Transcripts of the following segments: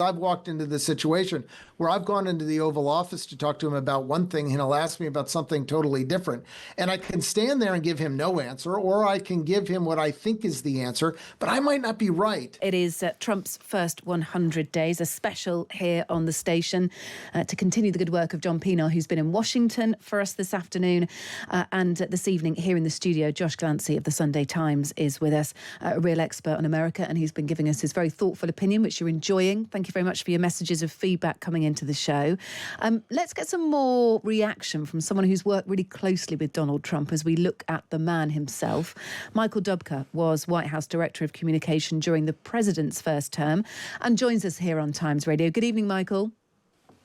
I've walked into this situation where I've gone into the Oval Office to talk to him about one thing, and he'll ask me about something totally different. And I can stand there and give him no answer, or I can give him what I think is the answer, but I might not be right. It is Trump's first 100 days, a special here on the station to continue the good work of John Pienaar, who's been in Washington for us this afternoon. And this evening here in the studio, Josh Glancy of the Sunday Times is with us, a real expert on America, and he's been giving us his very thoughtful opinion, which you're enjoying. Thank you very much for your messages of feedback coming into the show. Let's get some more reaction from someone who's worked really closely with Donald Trump as we look at the man himself. MichaeDubke was White House Director of Communication during the president's first term and joins us here on Times Radio. Good evening, Michael.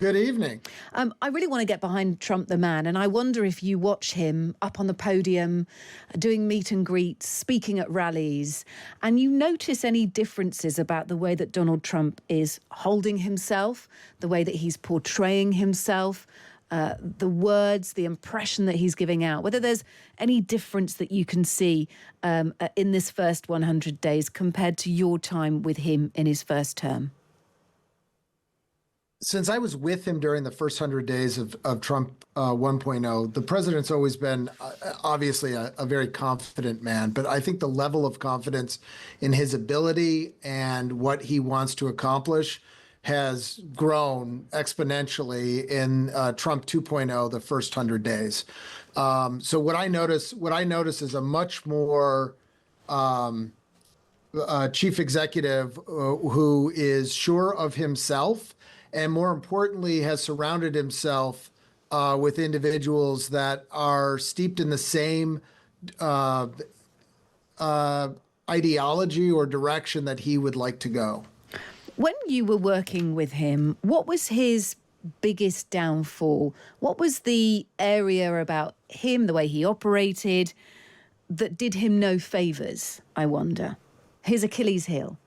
Good evening. I really want to get behind Trump the man, and I wonder if you watch him up on the podium, doing meet and greets, speaking at rallies, and you notice any differences about the way that Donald Trump is holding himself, the way that he's portraying himself, the words, the impression that he's giving out, whether there's any difference that you can see in this first 100 days compared to your time with him in his first term? Since I was with him during the first 100 days of Trump 1.0, the president's always been obviously a very confident man, but I think the level of confidence in his ability and what he wants to accomplish has grown exponentially in Trump 2.0, the first 100 days. So what I notice is a much more chief executive who is sure of himself, and more importantly, has surrounded himself with individuals that are steeped in the same ideology or direction that he would like to go. When you were working with him, what was his biggest downfall? What was the area about him, the way he operated, that did him no favors, I wonder? His Achilles heel.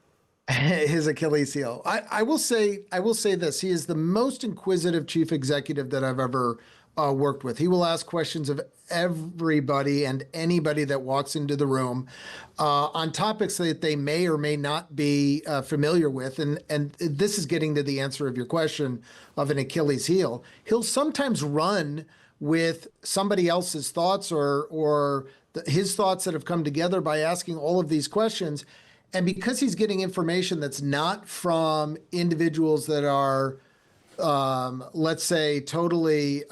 His Achilles heel. I will say this. He is the most inquisitive chief executive that I've ever worked with. He will ask questions of everybody and anybody that walks into the room on topics that they may or may not be familiar with. And this is getting to the answer of your question of an Achilles heel. He'll sometimes run with somebody else's thoughts or his thoughts that have come together by asking all of these questions. And because he's getting information that's not from individuals that are, let's say, totally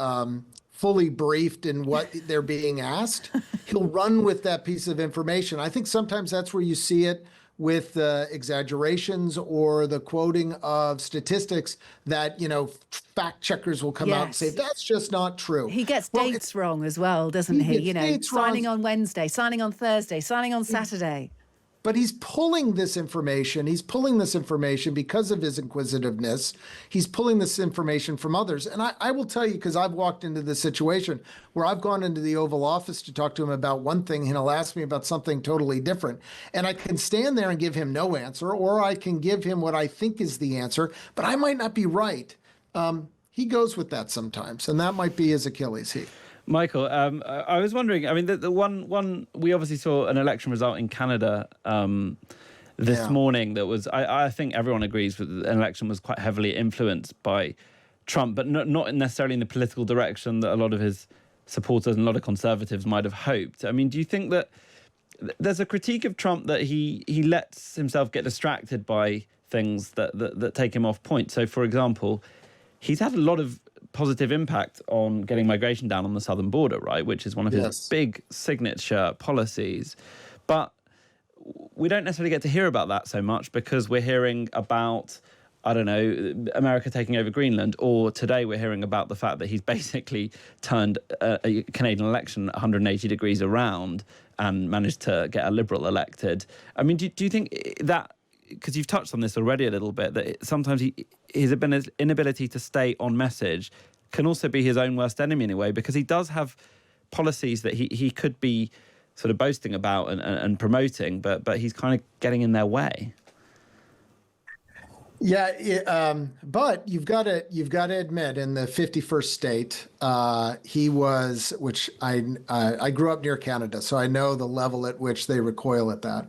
fully briefed in what they're being asked, he'll run with that piece of information. I think sometimes that's where you see it with exaggerations or the quoting of statistics that, fact checkers will come out and say, that's just not true. He gets dates wrong as well, doesn't he? Signing on Wednesday, signing on Thursday, signing on Saturday. But he's pulling this information. He's pulling this information because of his inquisitiveness. He's pulling this information from others. And I will tell you, because I've walked into this situation where I've gone into the Oval Office to talk to him about one thing, and he'll ask me about something totally different. And I can stand there and give him no answer, or I can give him what I think is the answer, but I might not be right. He goes with that sometimes, and that might be his Achilles heel. Michael, I was wondering, I mean, the one we obviously saw an election result in Canada this morning that was, I think everyone agrees that an election was quite heavily influenced by Trump, but not necessarily in the political direction that a lot of his supporters and a lot of conservatives might have hoped. I mean, do you think that there's a critique of Trump that he lets himself get distracted by things that take him off point? So, for example, he's had a lot of positive impact on getting migration down on the southern border, right, which is one of his big signature policies. But we don't necessarily get to hear about that so much because we're hearing about, I don't know, America taking over Greenland, or today we're hearing about the fact that he's basically turned a Canadian election 180 degrees around and managed to get a Liberal elected. I mean, do you think that, because you've touched on this already a little bit, that sometimes his inability to stay on message can also be his own worst enemy in a way, because he does have policies that he could be sort of boasting about and promoting, but he's kind of getting in their way. Yeah, but you've got to admit, in the 51st state, he was, which I grew up near Canada, so I know the level at which they recoil at that.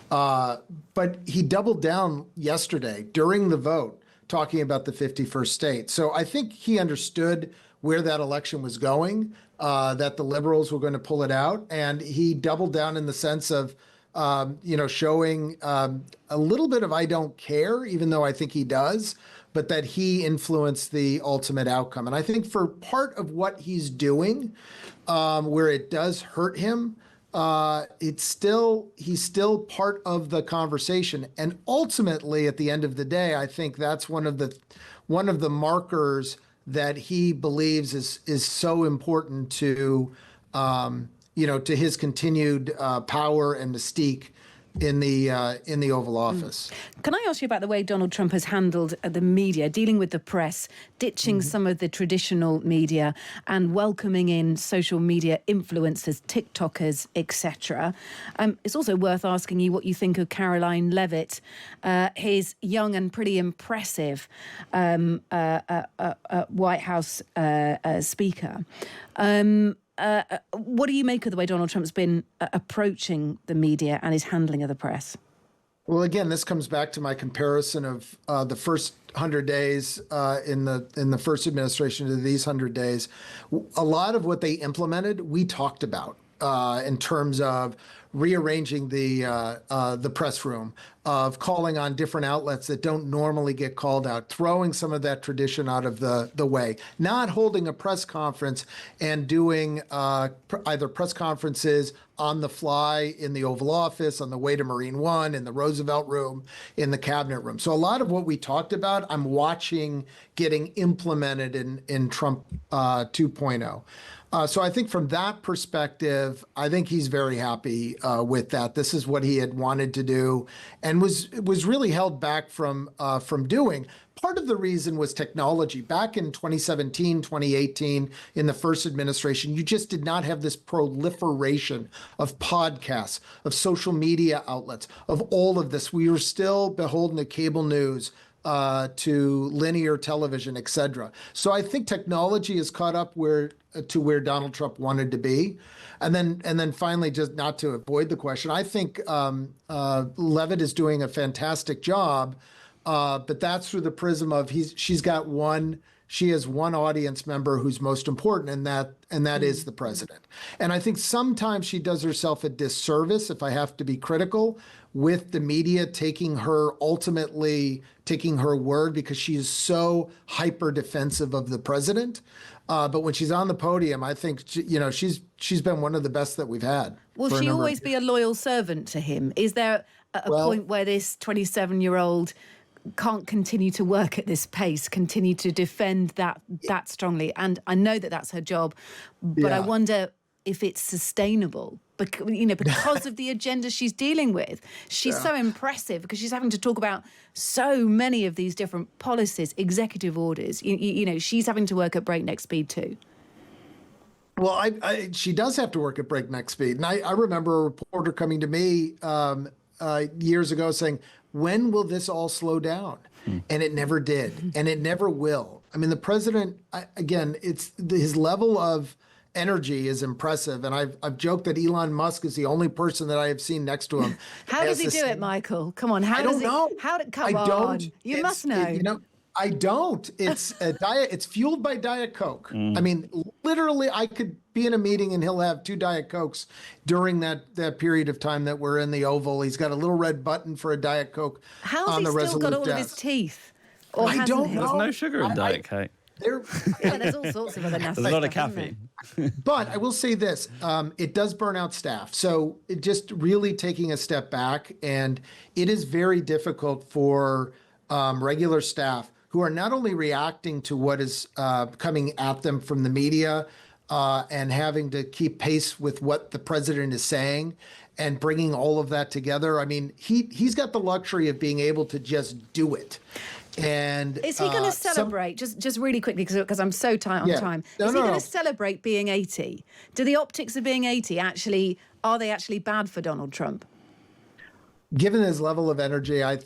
But he doubled down yesterday during the vote talking about the 51st state. So I think he understood where that election was going, that the liberals were going to pull it out. And he doubled down in the sense of, showing a little bit of I don't care, even though I think he does, but that he influenced the ultimate outcome. And I think for part of what he's doing, where it does hurt him, he's still part of the conversation. And ultimately, at the end of the day, I think that's one of the markers that he believes is so important to to his continued power and mystique in the Oval Office. Can I ask you about the way Donald Trump has handled the media, dealing with the press, ditching some of the traditional media and welcoming in social media influencers, TikTokers, etc. It's also worth asking you what you think of Caroline Leavitt, his young and pretty impressive White House speaker. What do you make of the way Donald Trump's been approaching the media and his handling of the press? Well, again, this comes back to my comparison of the first 100 days in the first administration to these 100 days. A lot of what they implemented, we talked about in terms of rearranging the press room, of calling on different outlets that don't normally get called out, throwing some of that tradition out of the way, not holding a press conference and doing either press conferences on the fly in the Oval Office, on the way to Marine One, in the Roosevelt Room, in the Cabinet Room. So a lot of what we talked about, I'm watching getting implemented in Trump 2.0. So I think from that perspective, I think he's very happy with that. This is what he had wanted to do and was really held back from doing. Part of the reason was technology. Back in 2017, 2018, in the first administration, you just did not have this proliferation of podcasts, of social media outlets, of all of this. We were still beholden to cable news, to linear television, et cetera. So I think technology has caught up to where Donald Trump wanted to be. And then finally, just not to avoid the question, I think Leavitt is doing a fantastic job, but that's through the prism of she has one audience member who's most important, and that is the president. And I think sometimes she does herself a disservice, if I have to be critical, with the media taking her word, because she is so hyper defensive of the president. But when she's on the podium, I think she's been one of the best that we've had. Will she always be a loyal servant to him? Is there a point where this 27-year-old can't continue to work at this pace, continue to defend that strongly? And I know that that's her job, but I wonder if it's sustainable, because of the agenda she's dealing with. She's so impressive because she's having to talk about so many of these different policies, executive orders. She's having to work at breakneck speed too. Well, she does have to work at breakneck speed. And I remember a reporter coming to me years ago saying, when will this all slow down? And it never did. And it never will. I mean, the president, again, his level of energy is impressive. And I've joked that Elon Musk is the only person that I have seen next to him. How does he do it, Michael? Come on. I don't know. You must know. I don't. It's a diet. It's fueled by Diet Coke. I mean, literally, I could be in a meeting and he'll have 2 Diet Cokes during that period of time that we're in the Oval. He's got a little red button for a Diet Coke on the Resolute desk. How's he still got all of his teeth? Or I don't know. There's no sugar in Diet Coke. There's all sorts of other nasty There's a lot of stuff, caffeine. But I will say this, it does burn out staff. So it just really taking a step back, and it is very difficult for regular staff who are not only reacting to what is coming at them from the media and having to keep pace with what the president is saying and bringing all of that together. I mean, he's got the luxury of being able to just do it. And is he going to celebrate, just really quickly, because I'm so tight on time, is he going to celebrate being 80? Do the optics of being 80 are they actually bad for Donald Trump? Given his level of energy, I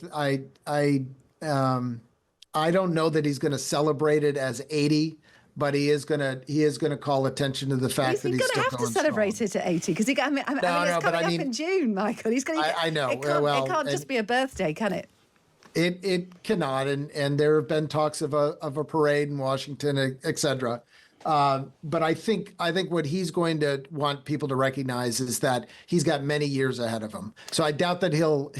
don't know that he's going to celebrate it as 80, but he is going to call attention to the fact that he's still going strong. He's going to have to celebrate it at 80 because it's coming up in June, Michael. He's going. I know. It can't just be a birthday, can it? It cannot, and there have been talks of a parade in Washington, et cetera. But I think what he's going to want people to recognize is that he's got many years ahead of him. So I doubt that he'll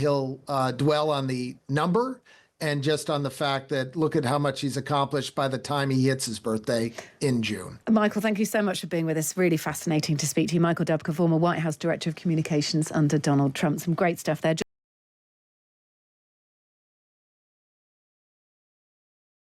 dwell on the number and just on the fact that look at how much he's accomplished by the time he hits his birthday in June. Michael, thank you so much for being with us. Really fascinating to speak to you. MichaeDubke, former White House Director of Communications under Donald Trump. Some great stuff there.